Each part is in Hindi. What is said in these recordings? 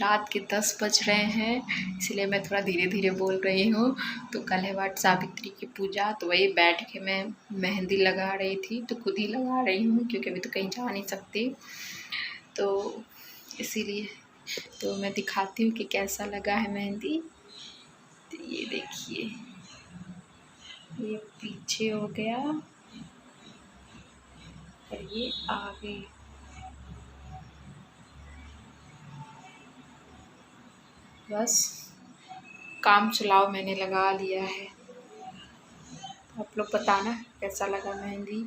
रात के 10 बज रहे हैं, इसलिए मैं थोड़ा धीरे धीरे बोल रही हूँ। तो कल है वट सावित्री की पूजा, तो वही बैठ के मैं मेहंदी लगा रही थी, तो खुद ही लगा रही हूँ क्योंकि अभी तो कहीं जा नहीं सकती, तो इसीलिए। तो मैं दिखाती हूँ कि कैसा लगा है मेहंदी। तो ये देखिए, ये पीछे हो गया और ये आगे। बस काम चलाओ मैंने लगा लिया है। आप लोग बताना कैसा लगा मेहंदी।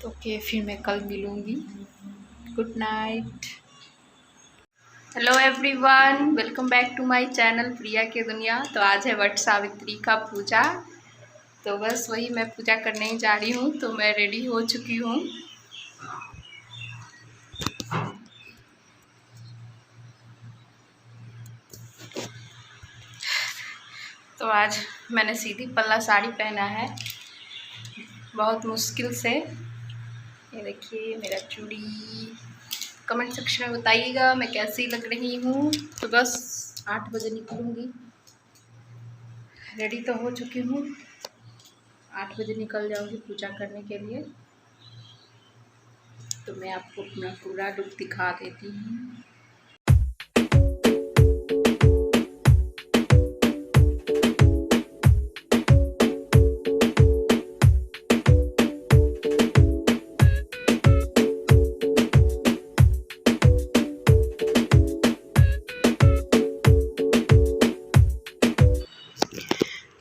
तो ओके, फिर मैं कल मिलूँगी। Good night. Hello everyone, welcome back to my channel Priya की दुनिया। तो आज है वट सावित्री का पूजा, तो बस वही मैं पूजा करने ही जा रही हूँ। तो मैं रेडी हो चुकी हूँ। तो आज मैंने सीधी पल्ला साड़ी पहना है, बहुत मुश्किल से। ये देखिए मेरा चूड़ी। कमेंट सेक्शन में बताइएगा मैं कैसी लग रही हूँ। तो बस 8 बजे निकलूँगी। रेडी तो हो चुकी हूँ, 8 बजे निकल जाऊँगी पूजा करने के लिए। तो मैं आपको अपना पूरा लुक दिखा देती हूँ।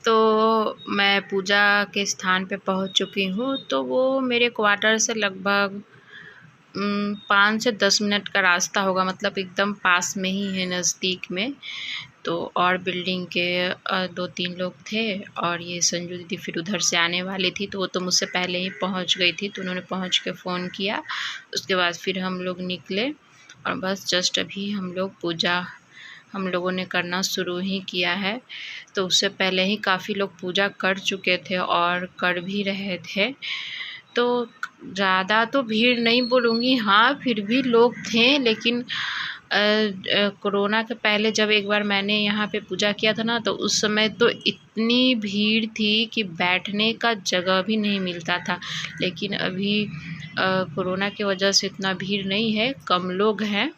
तो मैं पूजा के स्थान पे पहुंच चुकी हूँ। तो वो मेरे क्वार्टर से लगभग 5 से 10 मिनट का रास्ता होगा, मतलब एकदम पास में ही है, नज़दीक में। तो और बिल्डिंग के 2-3 लोग थे, और ये संजू दीदी फिर उधर से आने वाली थी, तो वो तो मुझसे पहले ही पहुंच गई थी। तो उन्होंने पहुंच के फ़ोन किया, उसके बाद फिर हम लोग निकले, और बस जस्ट अभी हम लोगों ने करना शुरू ही किया है। तो उससे पहले ही काफ़ी लोग पूजा कर चुके थे और कर भी रहे थे। तो ज़्यादा तो भीड़ नहीं बोलूँगी, हाँ फिर भी लोग थे, लेकिन कोरोना के पहले जब एक बार मैंने यहाँ पे पूजा किया था ना, तो उस समय तो इतनी भीड़ थी कि बैठने का जगह भी नहीं मिलता था। लेकिन अभी कोरोना की वजह से इतना भीड़ नहीं है, कम लोग हैं।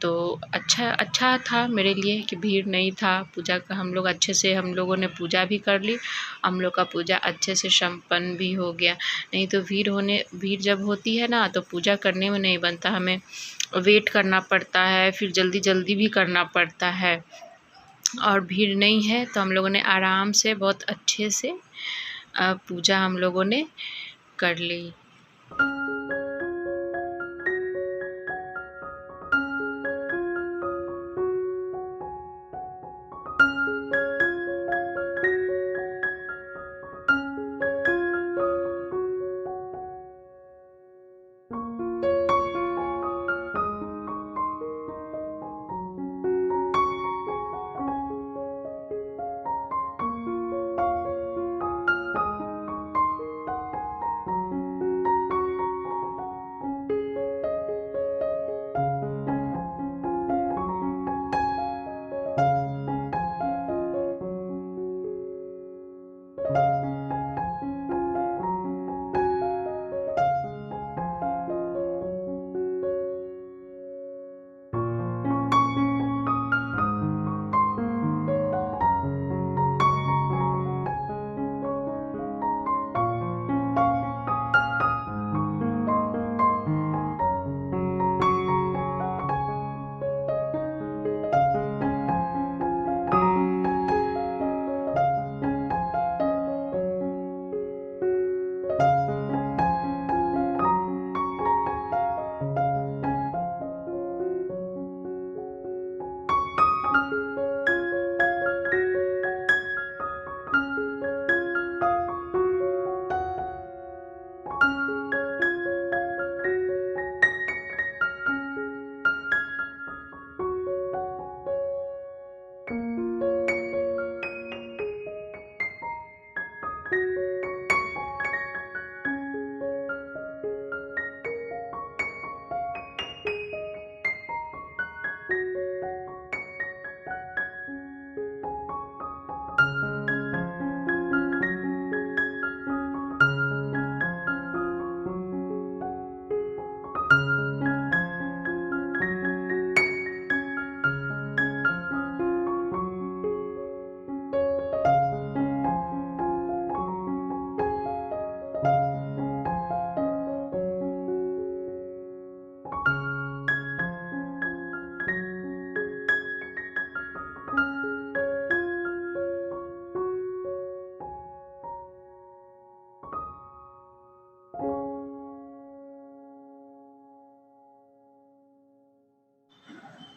तो अच्छा था मेरे लिए कि भीड़ नहीं था। पूजा का हम लोगों ने पूजा भी कर ली, हम लोग का पूजा अच्छे से संपन्न भी हो गया। नहीं तो भीड़ जब होती है ना, तो पूजा करने में नहीं बनता, हमें वेट करना पड़ता है, फिर जल्दी जल्दी भी करना पड़ता है। और भीड़ नहीं है तो हम लोगों ने आराम से बहुत अच्छे से पूजा हम लोगों ने कर ली।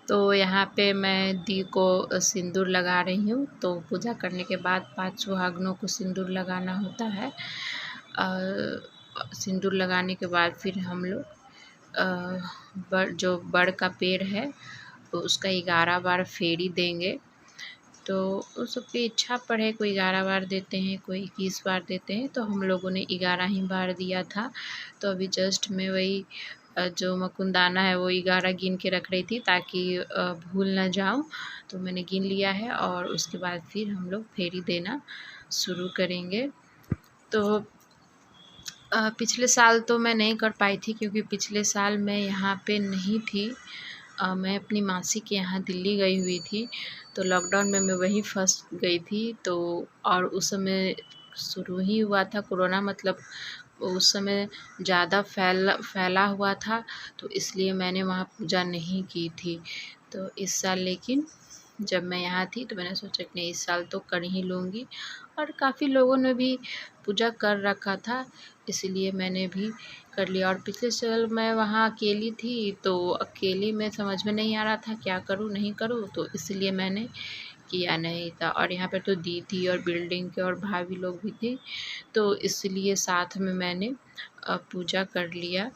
तो यहाँ पे मैं दी को सिंदूर लगा रही हूँ। तो पूजा करने के बाद 5 सुहागनों को सिंदूर लगाना होता है। सिंदूर लगाने के बाद फिर हम लोग जो बड़ का पेड़ है तो उसका 11 बार फेरी देंगे। तो उस सबकी इच्छा पर है, कोई 11 बार देते हैं, कोई 21 बार देते हैं। तो हम लोगों ने 11 ही बार दिया था। तो अभी जस्ट मैं वही जो मकुंदाना है वो 11 गिन के रख रही थी ताकि भूल ना जाऊँ। तो मैंने गिन लिया है और उसके बाद फिर हम लोग फेरी देना शुरू करेंगे। तो पिछले साल तो मैं नहीं कर पाई थी क्योंकि पिछले साल मैं यहाँ पे नहीं थी। मैं अपनी मासी के यहाँ दिल्ली गई हुई थी। तो लॉकडाउन में मैं वहीं फँस गई थी। तो और उस समय शुरू ही हुआ था कोरोना, मतलब उस समय ज़्यादा फैला हुआ था। तो इसलिए मैंने वहाँ पूजा नहीं की थी। तो इस साल लेकिन जब मैं यहाँ थी तो मैंने सोचा कि नहीं, इस साल तो कर ही लूँगी। और काफ़ी लोगों ने भी पूजा कर रखा था, इसलिए मैंने भी कर लिया। और पिछले साल मैं वहाँ अकेली थी, तो अकेली में समझ में नहीं आ रहा था क्या करूँ नहीं करूँ, तो इसलिए मैंने किया नहीं था। और यहाँ पर तो दी थी और बिल्डिंग के और भाभी लोग भी थे, तो इसलिए साथ में मैंने पूजा कर लिया।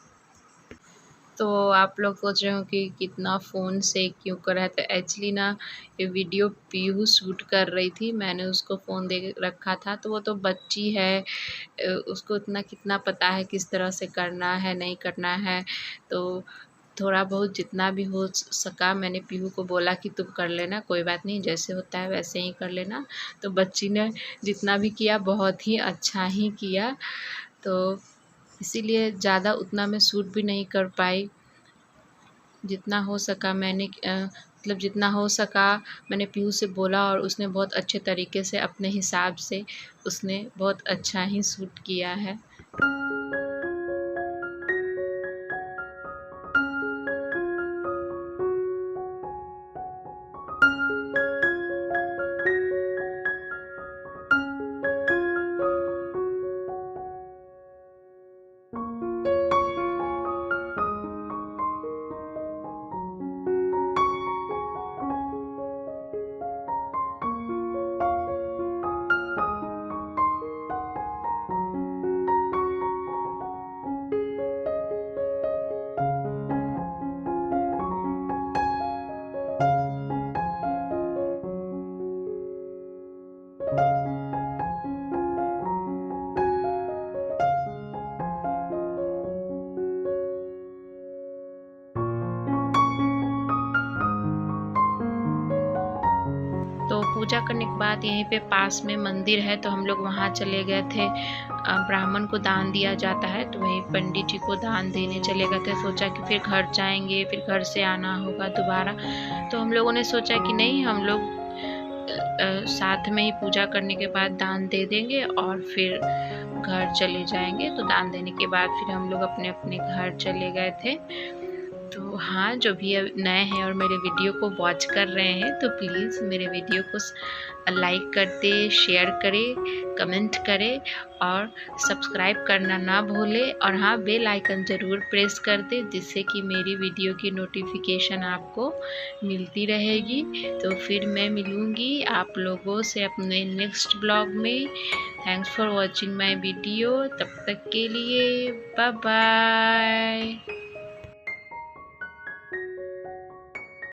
तो आप लोग सोच रहे हो कि कितना फ़ोन से क्यों कर रहा है, तो एक्चुअली ना ये वीडियो पीहू शूट कर रही थी, मैंने उसको फ़ोन दे रखा था। तो वो तो बच्ची है, उसको इतना कितना पता है किस तरह से करना है नहीं करना है। तो थोड़ा बहुत जितना भी हो सका मैंने पीहू को बोला कि तुम कर लेना, कोई बात नहीं, जैसे होता है वैसे ही कर लेना। तो बच्ची ने जितना भी किया बहुत ही अच्छा ही किया। तो इसीलिए ज़्यादा उतना मैं शूट भी नहीं कर पाई। जितना हो सका मैंने मतलब जितना हो सका मैंने पीहू से बोला और उसने बहुत अच्छे तरीके से अपने हिसाब से उसने बहुत अच्छा ही शूट किया है। तो पूजा करने के बाद यहीं पे पास में मंदिर है, तो हम लोग वहाँ चले गए थे। ब्राह्मण को दान दिया जाता है, तो वहीं पंडित जी को दान देने चले गए थे। सोचा कि फिर घर जाएंगे, फिर घर से आना होगा दोबारा। तो हम लोगों ने सोचा कि नहीं, हम लोग साथ में ही पूजा करने के बाद दान दे देंगे और फिर घर चले जाएंगे। तो दान देने के बाद फिर हम लोग अपने अपने घर चले गए थे। तो हाँ, जो भी नए हैं और मेरे वीडियो को वॉच कर रहे हैं तो प्लीज़ मेरे वीडियो को लाइक कर दे, शेयर करें, कमेंट करें और सब्सक्राइब करना ना भूलें। और हाँ, बेल आइकन ज़रूर प्रेस कर दें, जिससे कि मेरी वीडियो की नोटिफिकेशन आपको मिलती रहेगी। तो फिर मैं मिलूँगी आप लोगों से अपने नेक्स्ट ब्लॉग में। Thanks for watching my video. तब तक के लिए बाय बाय।